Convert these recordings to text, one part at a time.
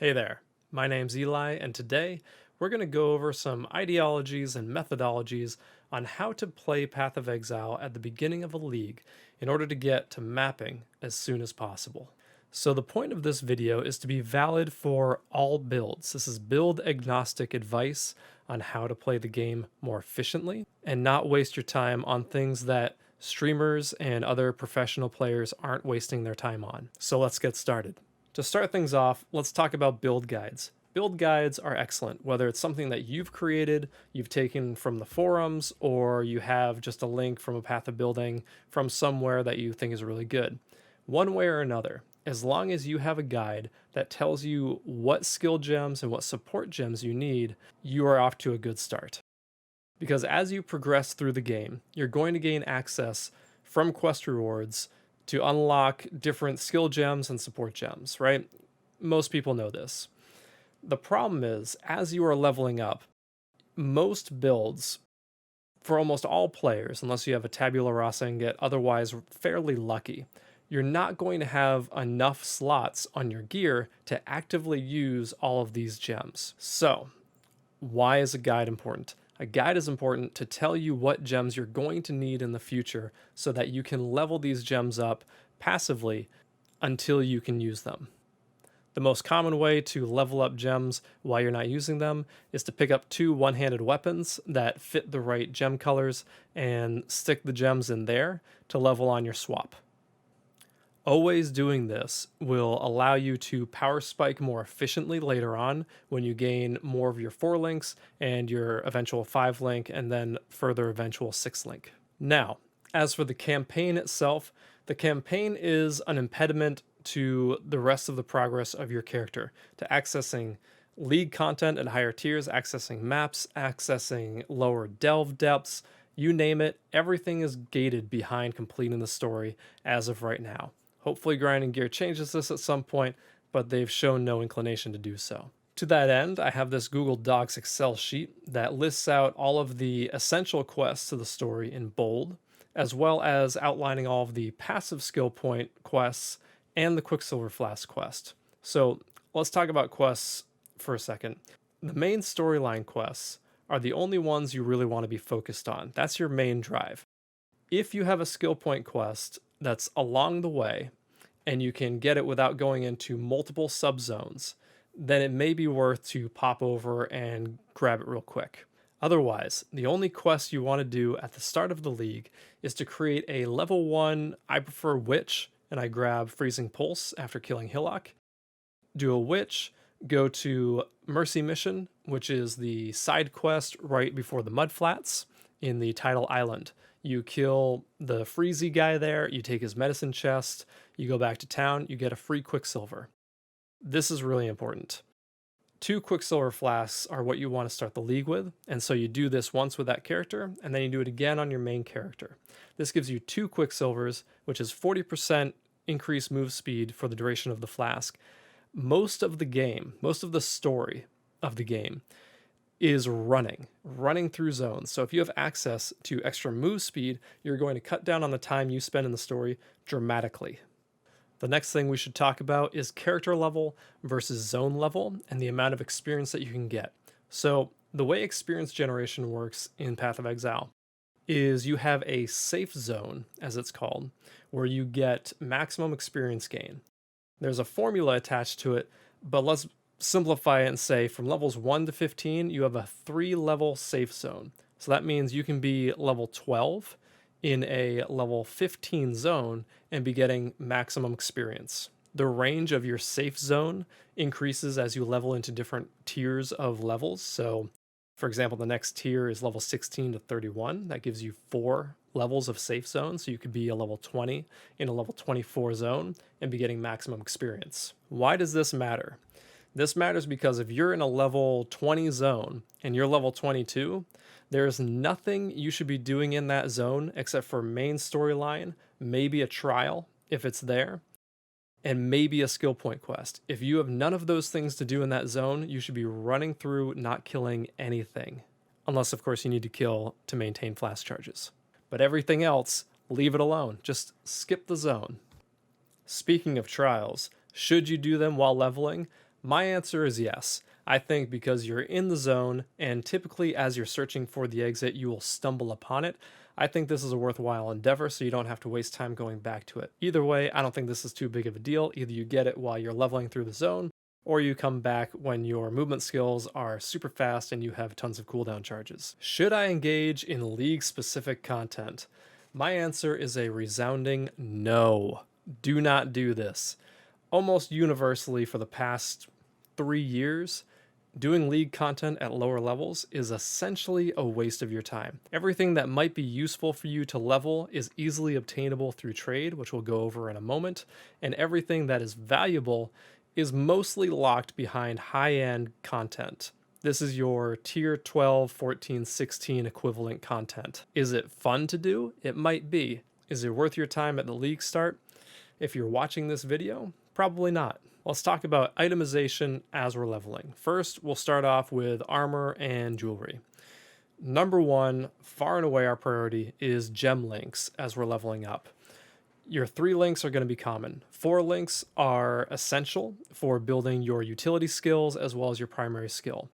Hey there, my name's Eli, and today we're going to go over some ideologies and methodologies on how to play Path of Exile at the beginning of a league in order to get to mapping as soon as possible. So the point of this video is to be valid for all builds. This is build agnostic advice on how to play the game more efficiently and not waste your time on things that streamers and other professional players aren't wasting their time on. So let's get started. To start things off, let's talk about build guides. Build guides are excellent, whether it's something that you've created, you've taken from the forums, or you have just a link from a path of building from somewhere that you think is really good. One way or another, as long as you have a guide that tells you what skill gems and what support gems you need, you are off to a good start. Because as you progress through the game, you're going to gain access from quest rewards to unlock different skill gems and support gems, right? Most people know this. The problem is, as you are leveling up, most builds, for almost all players, unless you have a tabula rasa and get otherwise fairly lucky, you're not going to have enough slots on your gear to actively use all of these gems. So, why is a guide important? A guide is important to tell you what gems you're going to need in the future so that you can level these gems up passively until you can use them. The most common way to level up gems while you're not using them is to pick up two one-handed weapons that fit the right gem colors and stick the gems in there to level on your swap. Always doing this will allow you to power spike more efficiently later on when you gain more of your 4 links and your eventual 5 link and then further eventual 6 link. Now, as for the campaign itself, the campaign is an impediment to the rest of the progress of your character, to accessing league content at higher tiers, accessing maps, accessing lower delve depths, you name it, everything is gated behind completing the story as of right now. Hopefully Grinding Gear changes this at some point, but they've shown no inclination to do so. To that end, I have this Google Docs Excel sheet that lists out all of the essential quests to the story in bold, as well as outlining all of the passive skill point quests and the Quicksilver Flask quest. So let's talk about quests for a second. The main storyline quests are the only ones you really want to be focused on. That's your main drive. If you have a skill point quest that's along the way and you can get it without going into multiple subzones, then it may be worth to pop over and grab it real quick. Otherwise, the only quest you want to do at the start of the league is to create a level 1, I prefer Witch, and I grab Freezing Pulse after killing Hillock. Do a Witch, go to Mercy Mission, which is the side quest right before the Mudflats in the Tidal Island. You kill the Freezy guy there, you take his medicine chest, you go back to town, you get a free Quicksilver. This is really important. 2 Quicksilver Flasks are what you want to start the league with, and so you do this once with that character, and then you do it again on your main character. This gives you 2 Quicksilvers, which is 40% increased move speed for the duration of the flask. Most of the game, most of the story of the game, is running through zones. So if you have access to extra move speed, you're going to cut down on the time you spend in the story dramatically. The next thing we should talk about is character level versus zone level and the amount of experience that you can get. So the way experience generation works in Path of Exile is you have a safe zone, as it's called, where you get maximum experience gain. There's a formula attached to it, but let's simplify it and say from levels 1 to 15, you have a 3-level safe zone. So that means you can be level 12 in a level 15 zone and be getting maximum experience. The range of your safe zone increases as you level into different tiers of levels. So, for example, the next tier is level 16 to 31. That gives you 4 levels of safe zone. So you could be a level 20 in a level 24 zone and be getting maximum experience. Why does this matter? This matters because if you're in a level 20 zone and you're level 22, there's nothing you should be doing in that zone except for main storyline, maybe a trial if it's there, and maybe a skill point quest. If you have none of those things to do in that zone, you should be running through, not killing anything. Unless, of course, you need to kill to maintain flash charges. But everything else, leave it alone. Just skip the zone. Speaking of trials, should you do them while leveling? My answer is yes. I think because you're in the zone, and typically as you're searching for the exit, you will stumble upon it. I think this is a worthwhile endeavor, so you don't have to waste time going back to it. Either way, I don't think this is too big of a deal. Either you get it while you're leveling through the zone, or you come back when your movement skills are super fast and you have tons of cooldown charges. Should I engage in league-specific content? My answer is a resounding no. Do not do this. Almost universally for the past 3 years, doing league content at lower levels is essentially a waste of your time. Everything that might be useful for you to level is easily obtainable through trade, which we'll go over in a moment, and everything that is valuable is mostly locked behind high-end content. This is your tier 12, 14, 16 equivalent content. Is it fun to do? It might be. Is it worth your time at the league start? If you're watching this video, probably not. Let's talk about itemization as we're leveling. First, we'll start off with armor and jewelry. Number one, far and away our priority is gem links as we're leveling up. Your 3 links are going to be common. 4 links are essential for building your utility skills as well as your primary skill.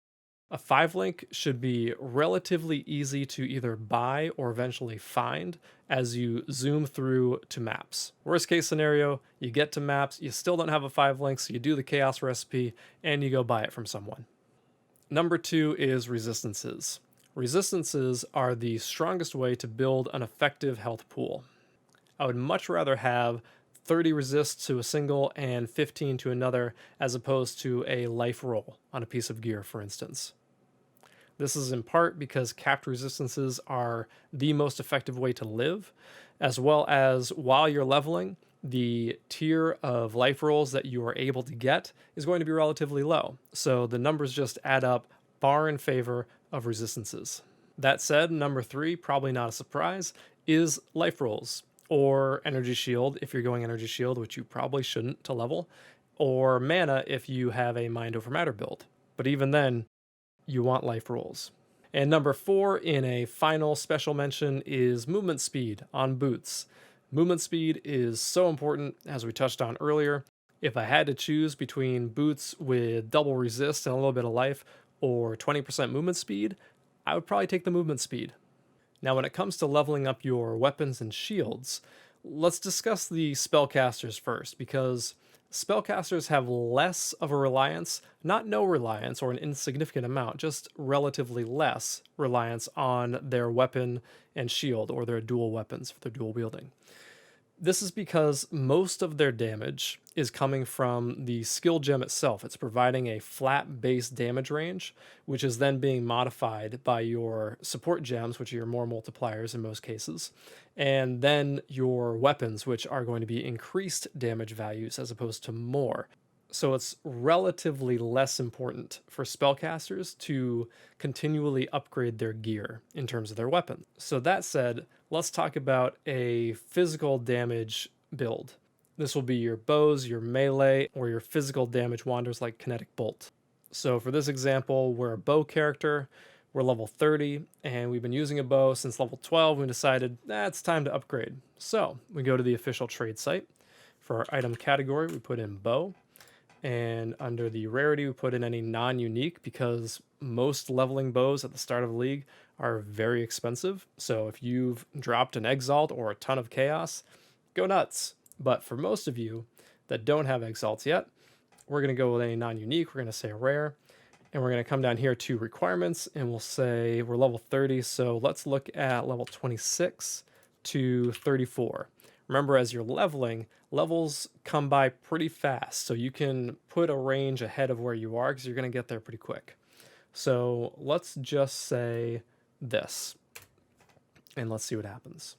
A 5 link should be relatively easy to either buy or eventually find as you zoom through to maps. Worst case scenario, you get to maps, you still don't have a 5 link, so you do the chaos recipe and you go buy it from someone. Number 2 is resistances. Resistances are the strongest way to build an effective health pool. I would much rather have 30 resists to a single and 15 to another, as opposed to a life roll on a piece of gear, for instance. This is in part because capped resistances are the most effective way to live, as well as while you're leveling, the tier of life rolls that you are able to get is going to be relatively low. So the numbers just add up far in favor of resistances. That said, number 3, probably not a surprise, is life rolls, or energy shield if you're going energy shield, which you probably shouldn't to level, or mana if you have a mind over matter build. But even then, you want life rolls. And number 4 in a final special mention is movement speed on boots. Movement speed is so important, as we touched on earlier. If I had to choose between boots with double resist and a little bit of life or 20% movement speed, I would probably take the movement speed. Now, when it comes to leveling up your weapons and shields, let's discuss the spellcasters first, because spellcasters have less of a reliance, not no reliance or an insignificant amount, just relatively less reliance on their weapon and shield, or their dual weapons for their dual wielding. This is because most of their damage is coming from the skill gem itself. It's providing a flat base damage range, which is then being modified by your support gems, which are your more multipliers in most cases, and then your weapons, which are going to be increased damage values as opposed to more. So it's relatively less important for spellcasters to continually upgrade their gear in terms of their weapon. So that said, let's talk about a physical damage build. This will be your bows, your melee, or your physical damage wanders like Kinetic Bolt. So for this example, we're a bow character, we're level 30, and we've been using a bow since level 12. We decided, it's time to upgrade. So we go to the official trade site. For our item category, we put in bow. And under the rarity, we put in any non-unique, because most leveling bows at the start of the league are very expensive. So if you've dropped an Exalt or a ton of Chaos, go nuts. But for most of you that don't have Exalts yet, we're going to go with a non-unique. We're going to say rare. And we're going to come down here to requirements, and we'll say we're level 30. So let's look at level 26 to 34. Remember, as you're leveling, levels come by pretty fast, so you can put a range ahead of where you are because you're going to get there pretty quick. So let's just say this, and let's see what happens.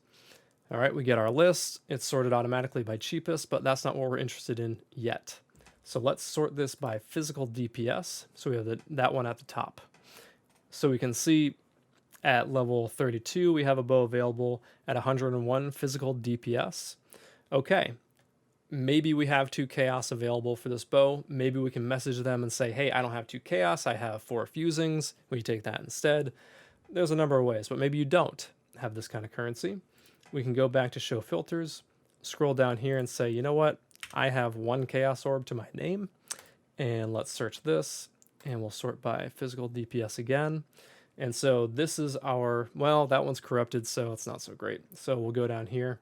All right, we get our list. It's sorted automatically by cheapest, but that's not what we're interested in yet. So let's sort this by physical DPS. So we have that one at the top. So we can see at level 32, we have a bow available at 101 physical DPS. Okay, maybe we have 2 chaos available for this bow. Maybe we can message them and say, hey, I don't have 2 chaos, I have 4 fusings. We take that instead. There's a number of ways, but maybe you don't have this kind of currency. We can go back to show filters, scroll down here and say, you know what? I have 1 chaos orb to my name, And let's search this, and we'll sort by physical DPS again. And so this is our, well, that one's corrupted, so it's not so great. So we'll go down here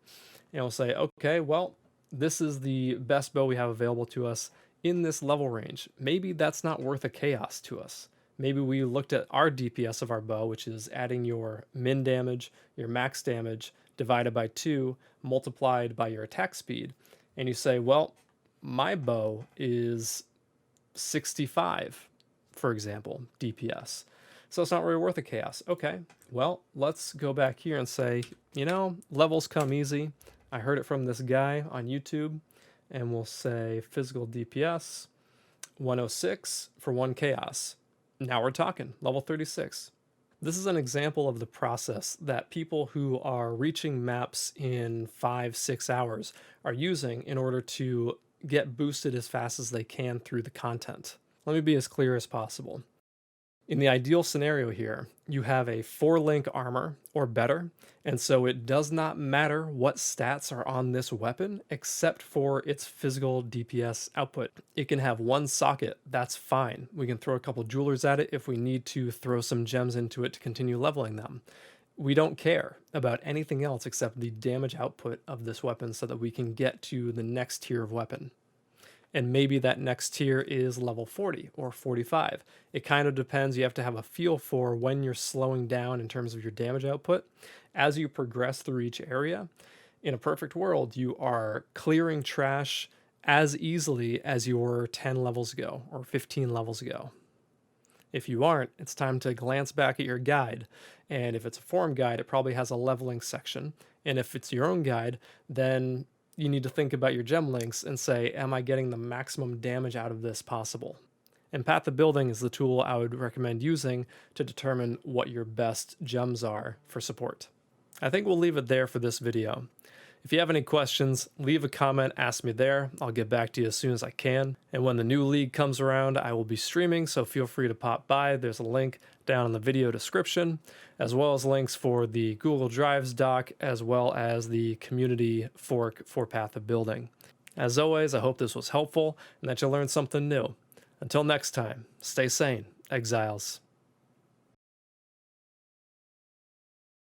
and we'll say, okay, well, this is the best bow we have available to us in this level range. Maybe that's not worth a chaos to us. Maybe we looked at our DPS of our bow, which is adding your min damage, your max damage, divided by 2, multiplied by your attack speed. And you say, well, my bow is 65, for example, DPS. So it's not really worth a chaos. Okay, well, let's go back here and say, you know, levels come easy. I heard it from this guy on YouTube, and we'll say physical DPS 106 for 1 chaos. Now we're talking, level 36. This is an example of the process that people who are reaching maps in 5-6 hours are using in order to get boosted as fast as they can through the content. Let me be as clear as possible. In the ideal scenario here, you have a 4-link armor or better, and so it does not matter what stats are on this weapon except for its physical DPS output. It can have 1 socket, that's fine. We can throw a couple jewelers at it if we need to throw some gems into it to continue leveling them. We don't care about anything else except the damage output of this weapon so that we can get to the next tier of weapon. And maybe that next tier is level 40 or 45. It kind of depends. You have to have a feel for when you're slowing down in terms of your damage output. As you progress through each area, in a perfect world, you are clearing trash as easily as you were 10 levels ago or 15 levels ago. If you aren't, it's time to glance back at your guide. And if it's a forum guide, it probably has a leveling section. And if it's your own guide, then you need to think about your gem links and say, am I getting the maximum damage out of this possible? And Path of Building is the tool I would recommend using to determine what your best gems are for support. I think we'll leave it there for this video. If you have any questions, leave a comment, ask me there. I'll get back to you as soon as I can. And when the new league comes around, I will be streaming, so feel free to pop by. There's a link down in the video description, as well as links for the Google Drives doc, as well as the community fork for Path of Building. As always, I hope this was helpful and that you learned something new. Until next time, stay sane, exiles.